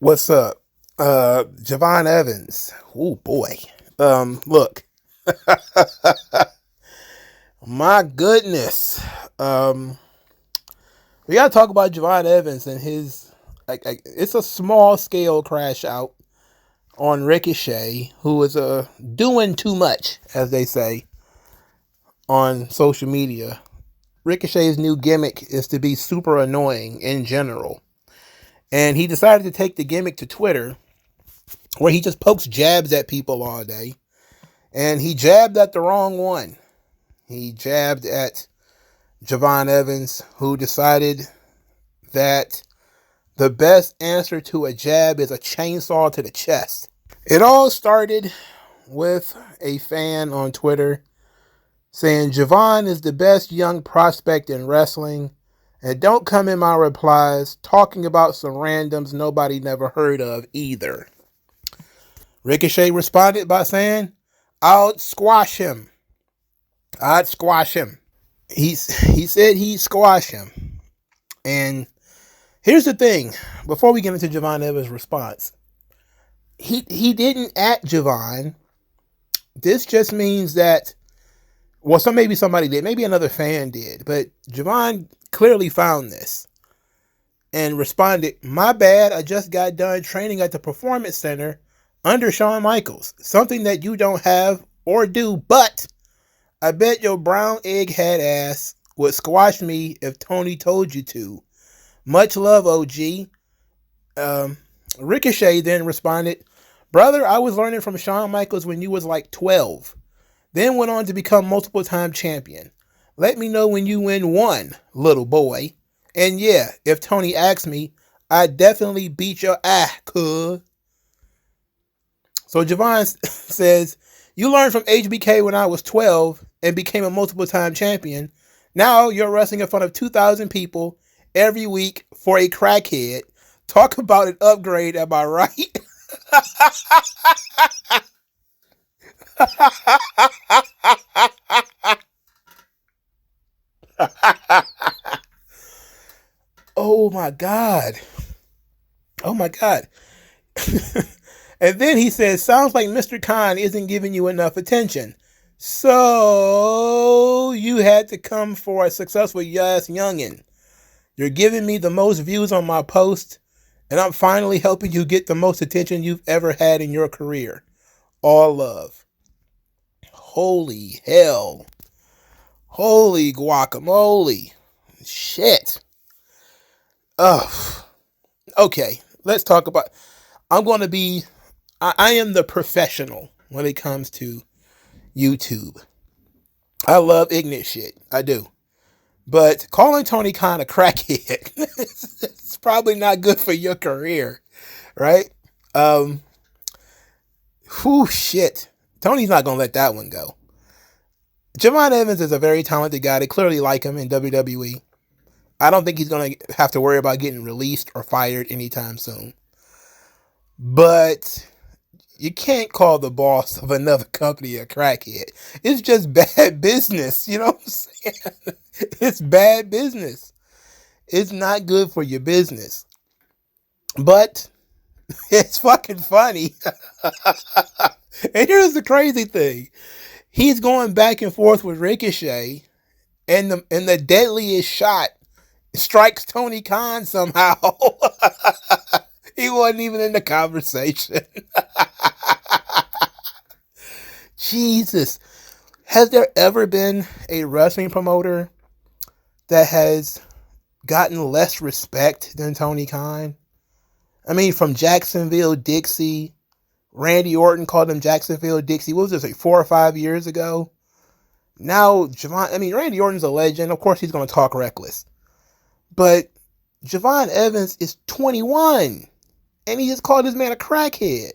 What's up? Javon Evans. Oh boy. Look. My goodness. We gotta talk about Javon Evans and his it's a small scale crash out on Ricochet, who is doing too much, as they say on social media. Ricochet's new gimmick is to be super annoying in general. And he decided to take the gimmick to Twitter, where he just pokes jabs at people all day. And he jabbed at the wrong one. He jabbed at Javon Evans, who decided that the best answer to a jab is a chainsaw to the chest. It all started with a fan on Twitter saying Javon is the best young prospect in wrestling, and don't come in my replies talking about some randoms nobody never heard of either. Ricochet responded by saying, I'd squash him. He said he'd squash him. And here's the thing, before we get into Javon Evans' response, he didn't at Javon. This just means that, well, maybe somebody did, maybe another fan did, but Javon clearly found this and responded, my bad, I just got done training at the Performance Center under Shawn Michaels, something that you don't have or do, but I bet your brown egghead ass would squash me if Tony told you to. Much love, OG. Ricochet then responded, brother, I was learning from Shawn Michaels when you was like 12. Then went on to become multiple-time champion. Let me know when you win one, little boy. And yeah, if Tony asks me, I'd definitely beat your ass, cuz. So Javon says, you learned from HBK when I was 12 and became a multiple-time champion. Now you're wrestling in front of 2,000 people every week for a crackhead. Talk about an upgrade, am I right? Oh my God. And then he says, sounds like Mr. Khan isn't giving you enough attention. So you had to come for a successful ass youngin'. You're giving me the most views on my post, and I'm finally helping you get the most attention you've ever had in your career. All love. Holy hell. Holy guacamole. Shit. Ugh. Okay, let's talk about... I am the professional when it comes to YouTube. I love ignorant shit. I do. But calling Tony Khan a crackhead, it's probably not good for your career, right? Shit. Tony's not going to let that one go. Javon Evans is a very talented guy. They clearly like him in WWE. I don't think he's going to have to worry about getting released or fired anytime soon. But you can't call the boss of another company a crackhead. It's just bad business. You know what I'm saying? It's bad business. It's not good for your business. But it's fucking funny. And here's the crazy thing. He's going back and forth with Ricochet, and the deadliest shot strikes Tony Khan somehow. He wasn't even in the conversation. Jesus. Has there ever been a wrestling promoter that has gotten less respect than Tony Khan? I mean, from Jacksonville, Dixie, Randy Orton called him Jacksonville, Dixie. What was this, like 4 or 5 years ago? Now, Randy Orton's a legend. Of course, he's going to talk reckless. But Javon Evans is 21. And he just called this man a crackhead.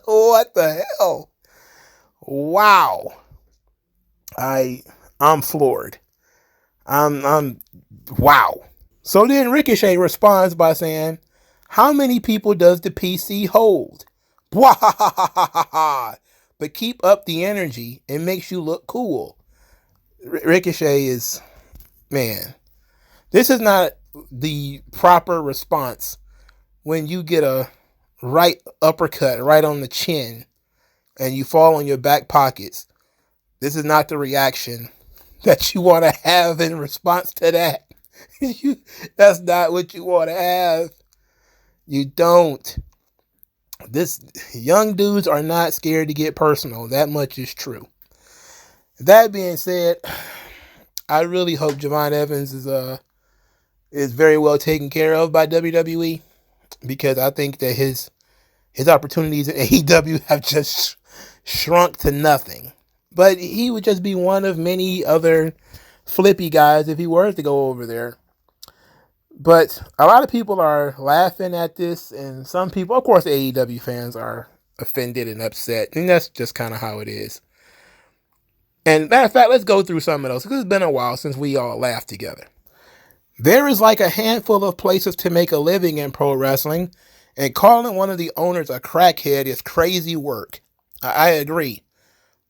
What the hell? Wow. I'm floored. I'm wow. So then Ricochet responds by saying, how many people does the PC hold? But keep up the energy. It makes you look cool. Ricochet is, man. This is not the proper response when you get a right uppercut right on the chin and you fall on your back pockets. This is not the reaction that you want to have in response to that. That's not what you want to have. You don't. This young dudes are not scared to get personal. That much is true. That being said, I really hope Javon Evans is very well taken care of by WWE, because I think that his opportunities in AEW have just shrunk to nothing. But he would just be one of many other flippy guys if he were to go over there. But a lot of people are laughing at this, and some people, of course, AEW fans are offended and upset, and that's just kind of how it is. And matter of fact, let's go through some of those, because it's been a while since we all laughed together. There is like a handful of places to make a living in pro wrestling, and calling one of the owners a crackhead is crazy work. I agree.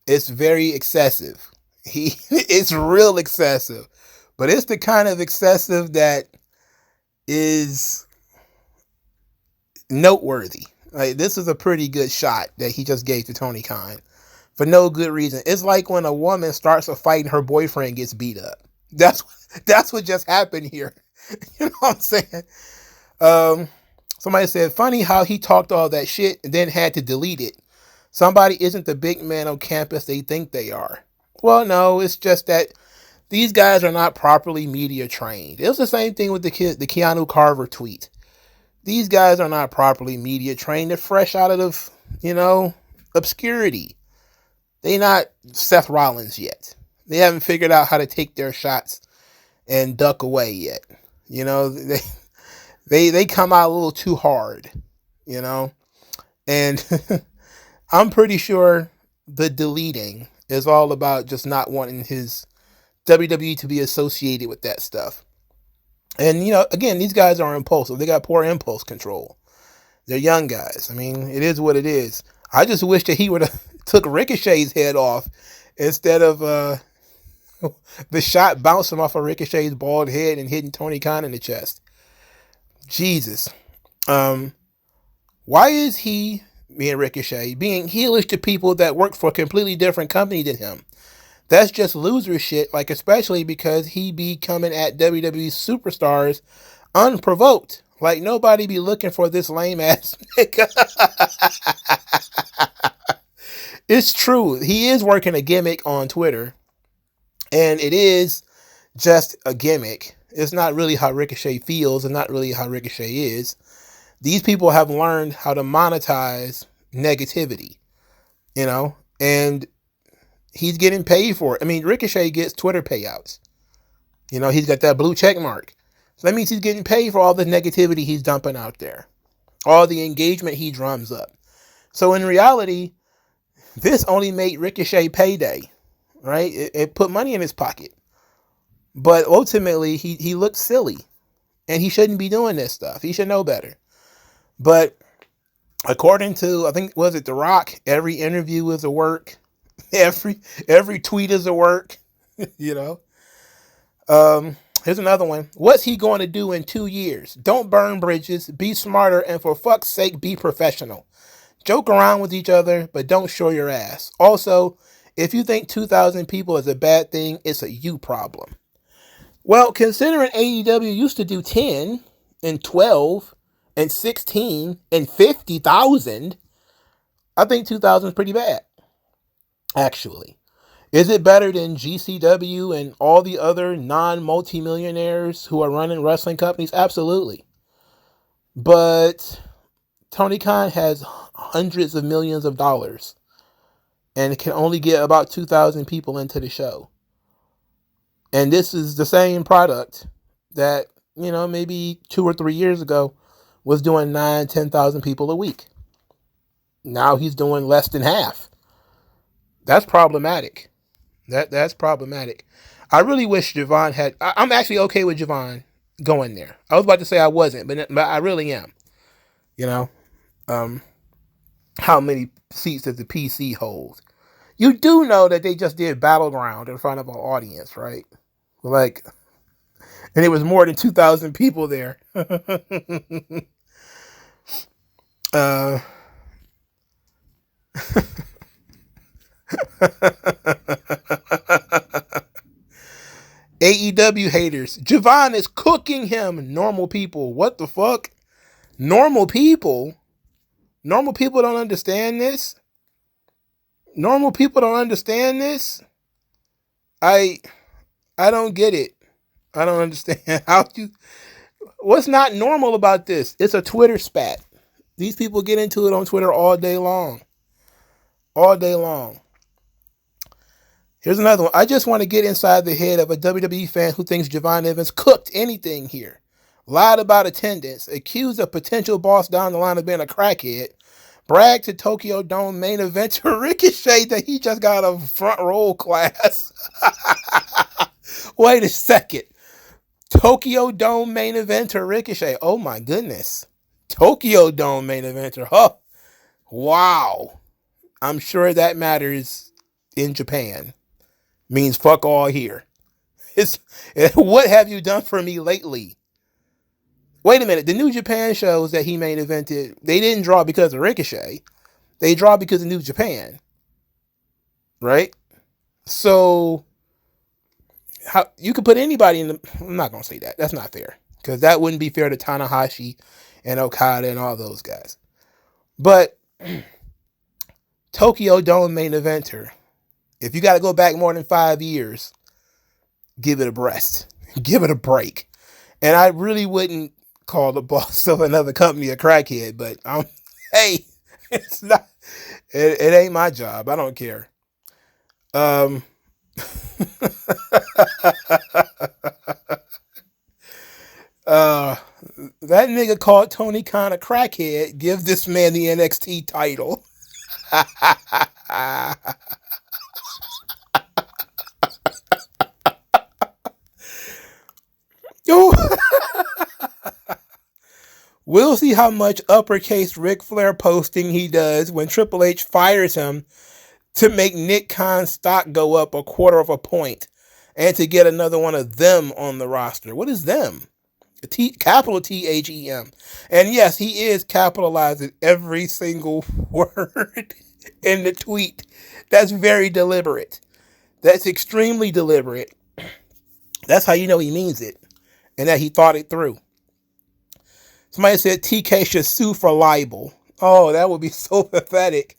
It's very excessive. It's real excessive. But it's the kind of excessive that is noteworthy. Like, this is a pretty good shot that he just gave to Tony Khan for no good reason. It's like when a woman starts a fight and her boyfriend gets beat up. That's what just happened here. You know what I'm saying? Somebody said, funny how he talked all that shit and then had to delete it. Somebody isn't the big man on campus they think they are. Well, no, it's just that these guys are not properly media trained. It was the same thing with the Keanu Carver tweet. These guys are not properly media trained. They're fresh out of, obscurity. They're not Seth Rollins yet. They haven't figured out how to take their shots and duck away yet. They come out a little too hard, and I'm pretty sure the deleting is all about just not wanting his WWE to be associated with that stuff. And, again, these guys are impulsive. They got poor impulse control. They're young guys. I mean, it is what it is. I just wish that he would have took Ricochet's head off instead of the shot bouncing off of Ricochet's bald head and hitting Tony Khan in the chest. Jesus. Why is he, being Ricochet, being heelish to people that work for a completely different company than him? That's just loser shit, like, especially because he be coming at WWE superstars unprovoked. Like, nobody be looking for this lame ass nigga. It's true. He is working a gimmick on Twitter, and it is just a gimmick. It's not really how Ricochet feels, and not really how Ricochet is. These people have learned how to monetize negativity, and he's getting paid for it. I mean, Ricochet gets Twitter payouts. He's got that blue check mark. So that means he's getting paid for all the negativity he's dumping out there, all the engagement he drums up. So in reality, this only made Ricochet payday, right? It put money in his pocket. But ultimately, he looks silly, and he shouldn't be doing this stuff. He should know better. But according to, I think, was it The Rock, every interview is a work. Every tweet is a work. Here's another one. What's he going to do in 2 years? Don't burn bridges. Be smarter, and for fuck's sake, be professional. Joke around with each other, but don't show your ass. Also, if you think 2,000 people is a bad thing, it's a you problem. Well, considering AEW used to do 10 and 12 and 16 and 50,000, I think 2,000 is pretty bad, actually. Is it better than GCW and all the other non-multimillionaires who are running wrestling companies? Absolutely. But Tony Khan has hundreds of millions of dollars and can only get about 2,000 people into the show. And this is the same product that, maybe 2 or 3 years ago was doing 9,000, 10,000 people a week. Now he's doing less than half. That's problematic. That's problematic. I really wish Javon had... I'm actually okay with Javon going there. I was about to say I wasn't, but I really am. How many seats does the PC hold? You do know that they just did Battleground in front of an audience, right? Like, And it was more than 2,000 people there. uh, AEW haters. Javon is cooking him. Normal people. What the fuck? Normal people? Normal people don't understand this? Normal people don't understand this? I don't get it. I don't understand. What's not normal about this? It's a Twitter spat. These people get into it on Twitter all day long. All day long. Here's another one. I just want to get inside the head of a WWE fan who thinks Javon Evans cooked anything here. Lied about attendance. Accused a potential boss down the line of being a crackhead. Bragged to Tokyo Dome main eventer Ricochet that he just got a front row class. Wait a second. Tokyo Dome main eventer Ricochet. Oh my goodness. Tokyo Dome main eventer. Huh. Wow. I'm sure that matters in Japan. Means fuck all here. What have you done for me lately? Wait a minute. The New Japan shows that he main evented, they didn't draw because of Ricochet. They draw because of New Japan. Right? So, you could put anybody in the... I'm not going to say that. That's not fair. Because that wouldn't be fair to Tanahashi and Okada and all those guys. But Tokyo Dome main eventer. If you got to go back more than 5 years, give it a rest. Give it a break. And I really wouldn't call the boss of another company a crackhead, but hey, it's not. It ain't my job. I don't care. That nigga called Tony Khan a crackhead. Give this man the NXT title. We'll see how much uppercase Ric Flair posting he does when Triple H fires him to make Nick Khan's stock go up 1/4 of a point and to get another one of them on the roster. What is them? Capital THEM. And yes, he is capitalizing every single word in the tweet. That's very deliberate. That's extremely deliberate. That's how you know he means it and that he thought it through. Somebody said TK should sue for libel. Oh, that would be so pathetic.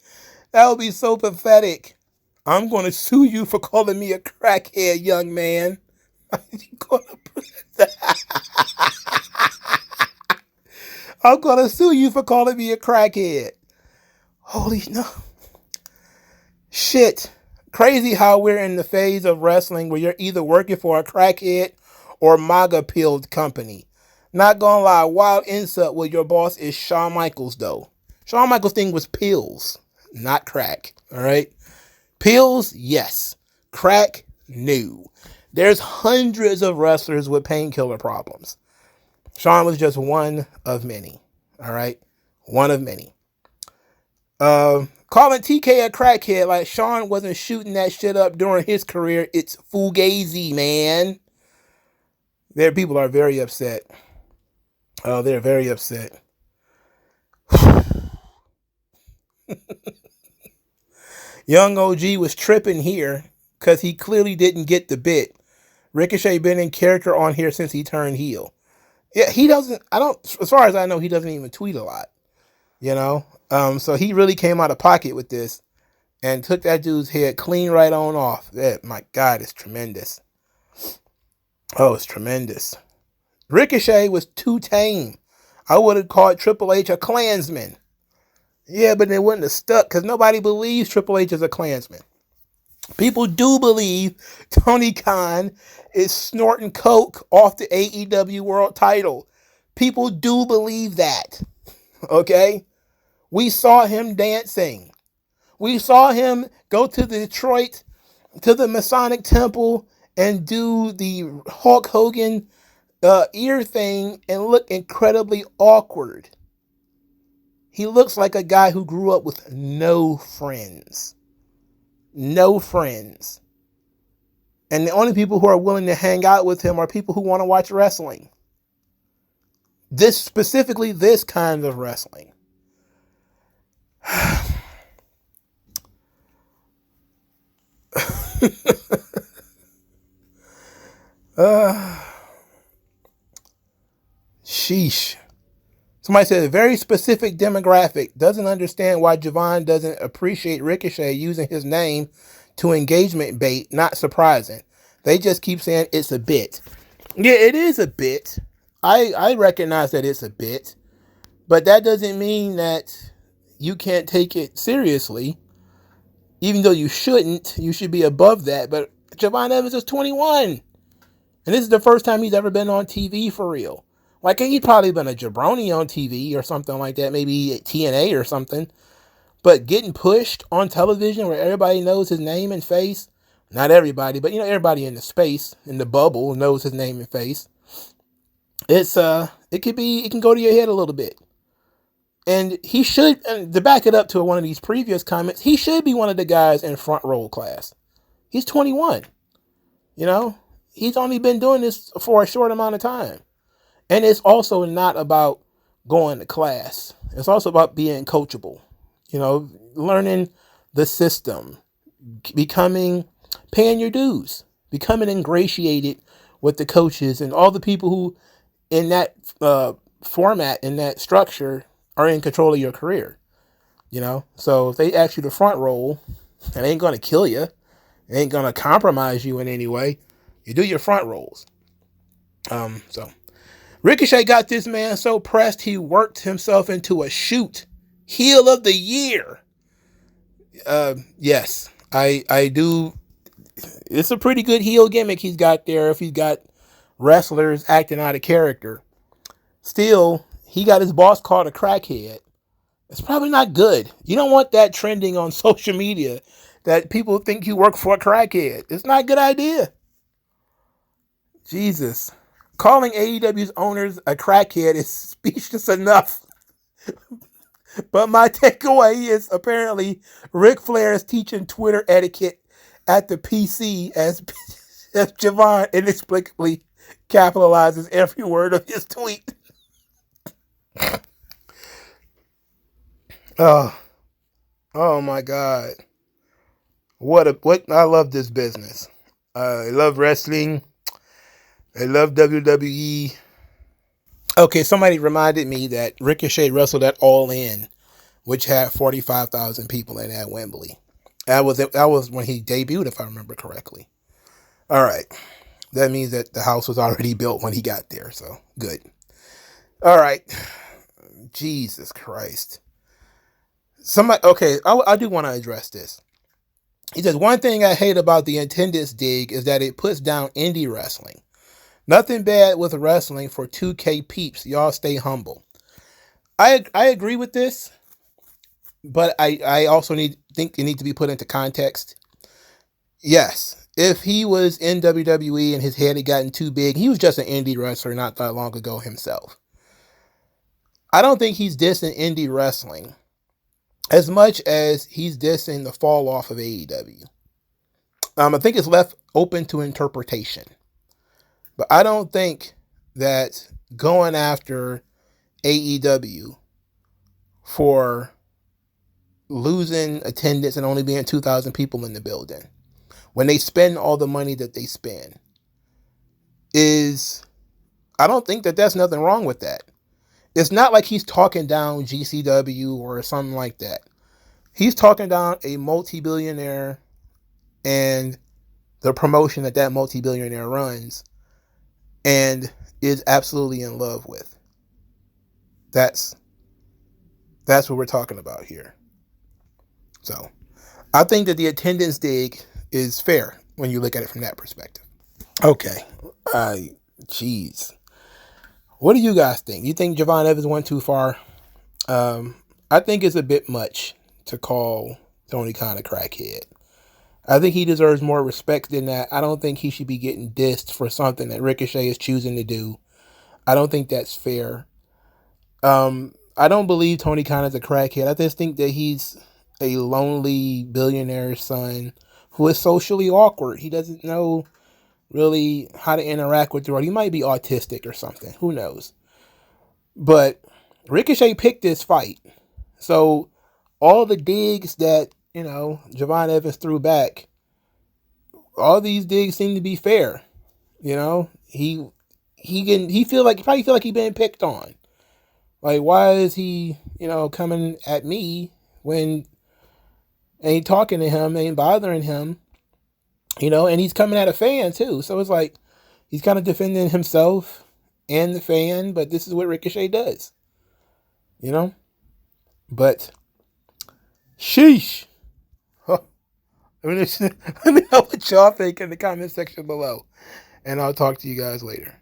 That would be so pathetic. I'm going to sue you for calling me a crackhead, young man. I'm going to sue you for calling me a crackhead. Holy no. Shit. Crazy how we're in the phase of wrestling where you're either working for a crackhead or MAGA-pilled company. Not gonna lie, wild insult where your boss is Shawn Michaels, though. Shawn Michaels' thing was pills, not crack, all right? Pills, yes. Crack, no. There's hundreds of wrestlers with painkiller problems. Shawn was just one of many, all right? One of many. Calling TK a crackhead like Shawn wasn't shooting that shit up during his career, it's fugazi, man. There, people are very upset. Oh, they're very upset. Young OG was tripping here because he clearly didn't get the bit. Ricochet been in character on here since he turned heel. Yeah, he doesn't, as far as I know, he doesn't even tweet a lot, you know? So he really came out of pocket with this and took that dude's head clean right on off. That, my God, it's tremendous. Oh, it's tremendous. Ricochet was too tame. I would have called Triple H a Klansman. Yeah, but it wouldn't have stuck because nobody believes Triple H is a Klansman. People do believe Tony Khan is snorting coke off the AEW world title. People do believe that. Okay? We saw him dancing. We saw him go to Detroit, to the Masonic Temple, and do the Hulk Hogan ear thing and look incredibly awkward. He looks like a guy who grew up with no friends. No friends. And the only people who are willing to hang out with him are people who want to watch wrestling. Specifically this kind of wrestling. Sheesh. Somebody said a very specific demographic doesn't understand why Javon doesn't appreciate Ricochet using his name to engagement bait. Not surprising. They just keep saying it's a bit. Yeah, it is a bit. I recognize that it's a bit, but that doesn't mean that you can't take it seriously. Even though you shouldn't, you should be above that. But Javon Evans is 21. And this is the first time he's ever been on TV for real. Like, he's probably been a jabroni on TV or something like that, maybe at TNA or something. But getting pushed on television where everybody knows his name and face, not everybody, but everybody in the space, in the bubble, knows his name and face. It can go to your head a little bit. And he should, and to back it up to one of these previous comments, he should be one of the guys in front row class. He's 21. He's only been doing this for a short amount of time. And it's also not about going to class. It's also about being coachable, learning the system, paying your dues, becoming ingratiated with the coaches and all the people who in that format, in that structure, are in control of your career. So if they ask you to front roll, it ain't going to kill you. It ain't going to compromise you in any way. You do your front rolls. So Ricochet got this man so pressed he worked himself into a shoot. Heel of the year. Yes, I do. It's a pretty good heel gimmick he's got there if he's got wrestlers acting out of character. Still, he got his boss called a crackhead. It's probably not good. You don't want that trending on social media that people think you work for a crackhead. It's not a good idea. Jesus. Calling AEW's owners a crackhead is speechless enough. But my takeaway is apparently Ric Flair is teaching Twitter etiquette at the PC as Javon inexplicably capitalizes every word of his tweet. Oh my God. What I love this business. I love wrestling. I love WWE. Okay, somebody reminded me that Ricochet wrestled at All In, which had 45,000 people in at Wembley. That was when he debuted, if I remember correctly. All right. That means that the house was already built when he got there, so good. All right. Jesus Christ. I do want to address this. He says, one thing I hate about the attendance dig is that it puts down indie wrestling. Nothing bad with wrestling for 2K peeps. Y'all stay humble. I agree with this, but I also think it needs to be put into context. Yes, if he was in WWE and his head had gotten too big, he was just an indie wrestler not that long ago himself. I don't think he's dissing indie wrestling as much as he's dissing the fall off of AEW. I think it's left open to interpretation. But I don't think that going after AEW for losing attendance and only being 2,000 people in the building, when they spend all the money that they spend, I don't think that there's nothing wrong with that. It's not like he's talking down GCW or something like that. He's talking down a multi-billionaire and the promotion that multi-billionaire runs and is absolutely in love with. That's what we're talking about here. So I think that the attendance dig is fair when you look at it from that perspective. Okay. Jeez. What do you guys think? You think Javon Evans went too far? I think it's a bit much to call Tony Khan a crackhead. I think he deserves more respect than that. I don't think he should be getting dissed for something that Ricochet is choosing to do. I don't think that's fair. I don't believe Tony Khan is a crackhead. I just think that he's a lonely billionaire's son who is socially awkward. He doesn't know really how to interact with the world. He might be autistic or something. Who knows? But Ricochet picked this fight. So all the digs that, Javon Evans threw back, all these digs seem to be fair. He probably feel like he's being picked on. Like, why is he, coming at me when ain't talking to him, ain't bothering him, and he's coming at a fan too. So it's like he's kind of defending himself and the fan, but this is what Ricochet does, But sheesh. Huh. Let me know what y'all think in the comment section below, and I'll talk to you guys later.